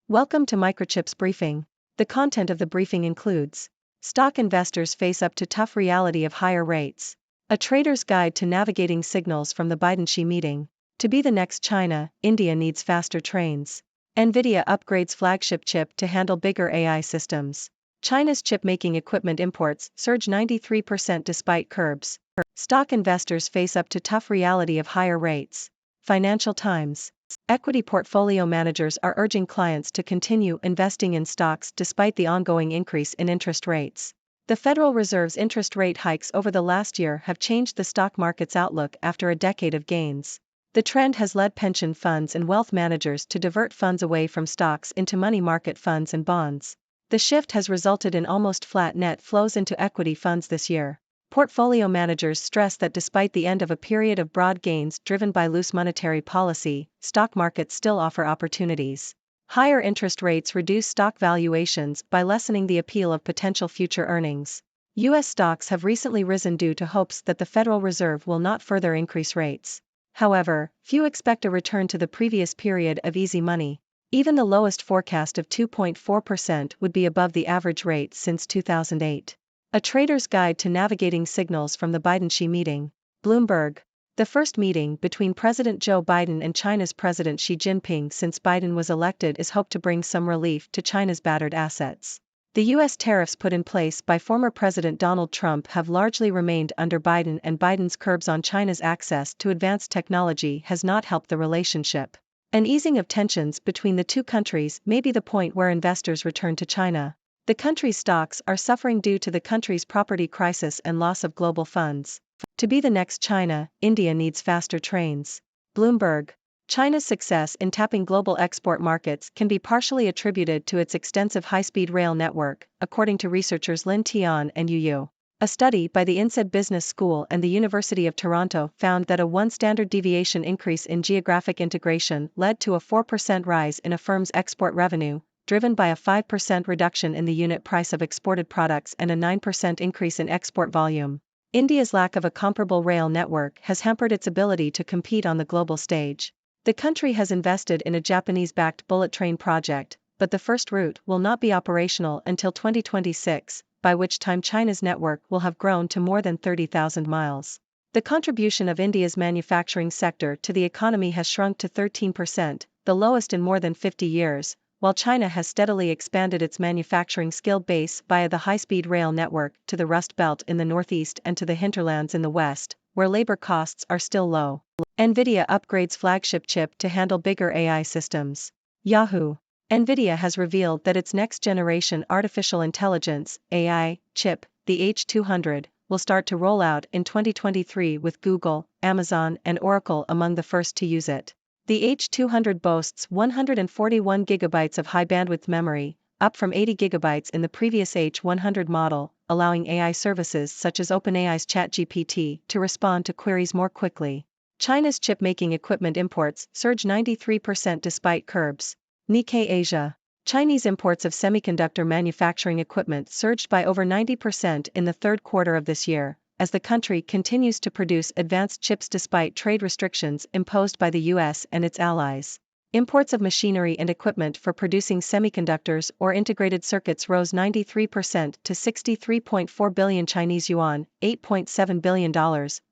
Welcome to Microchip's briefing. The content of the briefing includes: stock investors face up to tough reality of higher rates, a trader's guide to navigating signals from the Biden-Xi meeting, to be the next China, India needs faster trains, NVIDIA upgrades flagship chip to handle bigger AI systems, China's chip-making equipment imports surge 93% despite curbs, stock investors face up to tough reality of higher rates, Financial Times. Equity portfolio managers are urging clients to continue investing in stocks despite the ongoing increase in interest rates. The Federal Reserve's interest rate hikes over the last year have changed the stock market's outlook after a decade of gains. The trend has led pension funds and wealth managers to divert funds away from stocks into money market funds and bonds. The shift has resulted in almost flat net flows into equity funds this year. Portfolio managers stress that despite the end of a period of broad gains driven by loose monetary policy, stock markets still offer opportunities. Higher interest rates reduce stock valuations by lessening the appeal of potential future earnings. U.S. stocks have recently risen due to hopes that the Federal Reserve will not further increase rates. However, few expect a return to the previous period of easy money. Even the lowest forecast of 2.4% would be above the average rate since 2008. A trader's guide to navigating signals from the Biden-Xi meeting. Bloomberg. The first meeting between President Joe Biden and China's President Xi Jinping since Biden was elected is hoped to bring some relief to China's battered assets. The U.S. tariffs put in place by former President Donald Trump have largely remained under Biden, and Biden's curbs on China's access to advanced technology has not helped the relationship. An easing of tensions between the two countries may be the point where investors return to China. The country's stocks are suffering due to the country's property crisis and loss of global funds. To be the next China, India needs faster trains. Bloomberg. China's success in tapping global export markets can be partially attributed to its extensive high-speed rail network, according to researchers Lin Tian and Yu Yu. A study by the INSEAD Business School and the University of Toronto found that a 1 standard deviation increase in geographic integration led to a 4% rise in a firm's export revenue, driven by a 5% reduction in the unit price of exported products and a 9% increase in export volume. India's lack of a comparable rail network has hampered its ability to compete on the global stage. The country has invested in a Japanese-backed bullet train project, but the first route will not be operational until 2026, by which time China's network will have grown to more than 30,000 miles. The contribution of India's manufacturing sector to the economy has shrunk to 13%, the lowest in more than 50 years, while China has steadily expanded its manufacturing skill base via the high-speed rail network to the Rust Belt in the northeast and to the hinterlands in the west, where labor costs are still low. NVIDIA upgrades flagship chip to handle bigger AI systems. Yahoo! NVIDIA has revealed that its next-generation artificial intelligence (AI) chip, the H200, will start to roll out in 2023 with Google, Amazon, and Oracle among the first to use it. The H200 boasts 141 GB of high-bandwidth memory, up from 80 GB in the previous H100 model, allowing AI services such as OpenAI's ChatGPT to respond to queries more quickly. China's chip-making equipment imports surge 93% despite curbs. Nikkei Asia. Chinese imports of semiconductor manufacturing equipment surged by over 90% in the third quarter of this year, as the country continues to produce advanced chips despite trade restrictions imposed by the U.S. and its allies. Imports of machinery and equipment for producing semiconductors or integrated circuits rose 93% to 63.4 billion Chinese yuan, $8.7 billion,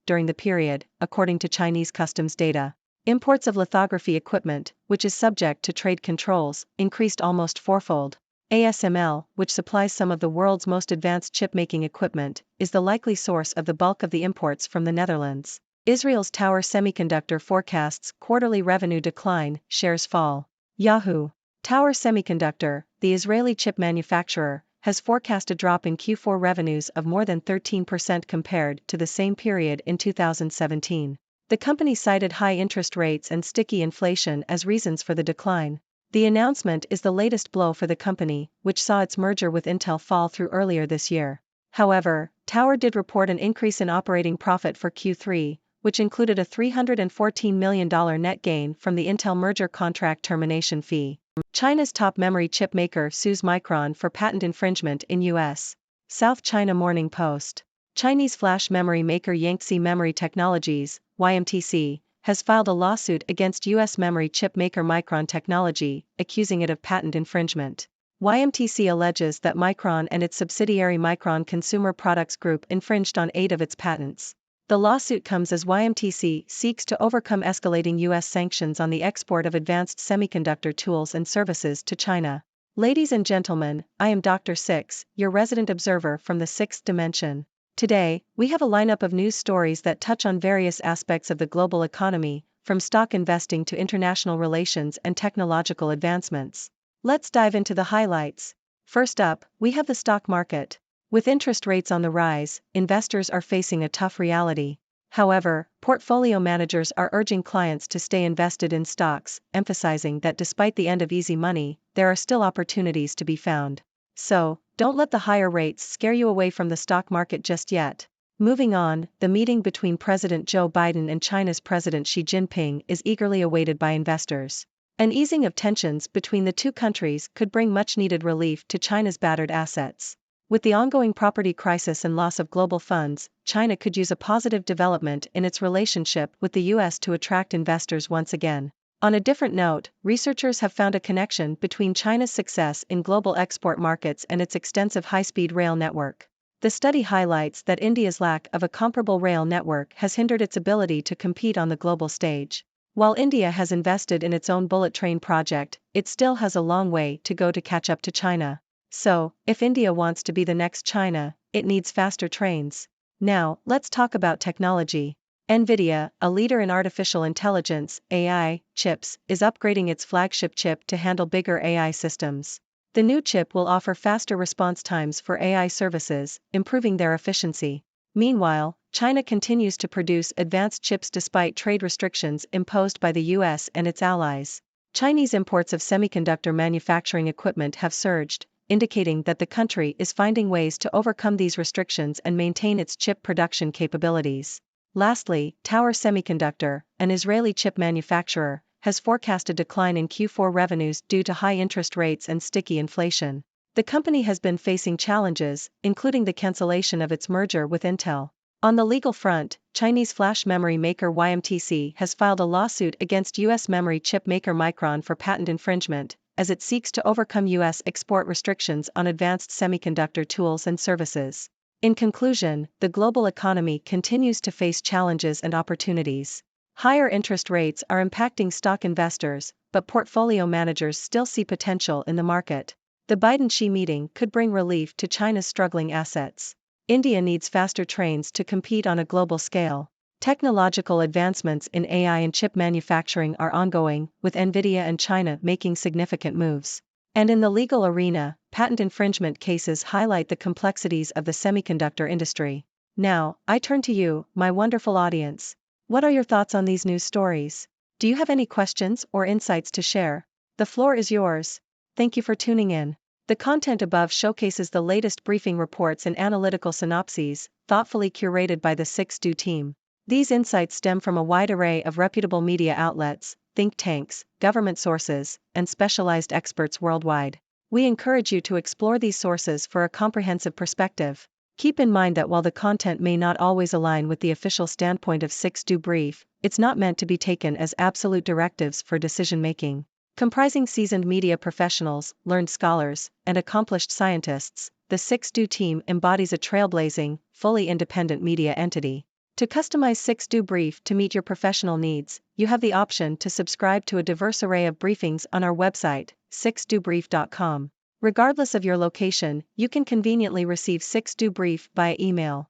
during the period, according to Chinese customs data. Imports of lithography equipment, which is subject to trade controls, increased almost fourfold. ASML, which supplies some of the world's most advanced chip-making equipment, is the likely source of the bulk of the imports from the Netherlands. Israel's Tower Semiconductor forecasts quarterly revenue decline, shares fall. Yahoo! Tower Semiconductor, the Israeli chip manufacturer, has forecast a drop in Q4 revenues of more than 13% compared to the same period in 2017. The company cited high interest rates and sticky inflation as reasons for the decline. The announcement is the latest blow for the company, which saw its merger with Intel fall through earlier this year. However, Tower did report an increase in operating profit for Q3, which included a $314 million net gain from the Intel merger contract termination fee. China's top memory chip maker sues Micron for patent infringement in U.S. South China Morning Post. Chinese flash memory maker Yangtze Memory Technologies, YMTC, has filed a lawsuit against U.S. memory chip maker Micron Technology, accusing it of patent infringement. YMTC alleges that Micron and its subsidiary Micron Consumer Products Group infringed on 8 of its patents. The lawsuit comes as YMTC seeks to overcome escalating U.S. sanctions on the export of advanced semiconductor tools and services to China. Ladies and gentlemen, I am Dr. Six, your resident observer from the sixth dimension. Today, we have a lineup of news stories that touch on various aspects of the global economy, from stock investing to international relations and technological advancements. Let's dive into the highlights. First up, we have the stock market. With interest rates on the rise, investors are facing a tough reality. However, portfolio managers are urging clients to stay invested in stocks, emphasizing that despite the end of easy money, there are still opportunities to be found. So, don't let the higher rates scare you away from the stock market just yet. Moving on, the meeting between President Joe Biden and China's President Xi Jinping is eagerly awaited by investors. An easing of tensions between the two countries could bring much-needed relief to China's battered assets. With the ongoing property crisis and loss of global funds, China could use a positive development in its relationship with the U.S. to attract investors once again. On a different note, researchers have found a connection between China's success in global export markets and its extensive high-speed rail network. The study highlights that India's lack of a comparable rail network has hindered its ability to compete on the global stage. While India has invested in its own bullet train project, it still has a long way to go to catch up to China. So, if India wants to be the next China, it needs faster trains. Now, let's talk about technology. NVIDIA, a leader in artificial intelligence, AI, chips, is upgrading its flagship chip to handle bigger AI systems. The new chip will offer faster response times for AI services, improving their efficiency. Meanwhile, China continues to produce advanced chips despite trade restrictions imposed by the US and its allies. Chinese imports of semiconductor manufacturing equipment have surged, indicating that the country is finding ways to overcome these restrictions and maintain its chip production capabilities. Lastly, Tower Semiconductor, an Israeli chip manufacturer, has forecast a decline in Q4 revenues due to high interest rates and sticky inflation. The company has been facing challenges, including the cancellation of its merger with Intel. On the legal front, Chinese flash memory maker YMTC has filed a lawsuit against U.S. memory chip maker Micron for patent infringement, as it seeks to overcome U.S. export restrictions on advanced semiconductor tools and services. In conclusion, the global economy continues to face challenges and opportunities. Higher interest rates are impacting stock investors, but portfolio managers still see potential in the market. The Biden-Xi meeting could bring relief to China's struggling assets. India needs faster trains to compete on a global scale. Technological advancements in AI and chip manufacturing are ongoing, with NVIDIA and China making significant moves. And in the legal arena, patent infringement cases highlight the complexities of the semiconductor industry. Now, I turn to you, my wonderful audience. What are your thoughts on these news stories? Do you have any questions or insights to share? The floor is yours. Thank you for tuning in. The content above showcases the latest briefing reports and analytical synopses, thoughtfully curated by the 6Do team. These insights stem from a wide array of reputable media outlets, think tanks, government sources, and specialized experts worldwide. We encourage you to explore these sources for a comprehensive perspective. Keep in mind that while the content may not always align with the official standpoint of 6Do Brief, it's not meant to be taken as absolute directives for decision-making. Comprising seasoned media professionals, learned scholars, and accomplished scientists, the 6Do team embodies a trailblazing, fully independent media entity. To customize 6Do Brief to meet your professional needs, you have the option to subscribe to a diverse array of briefings on our website, 6dobrief.com. Regardless of your location, you can conveniently receive 6Do Brief via email.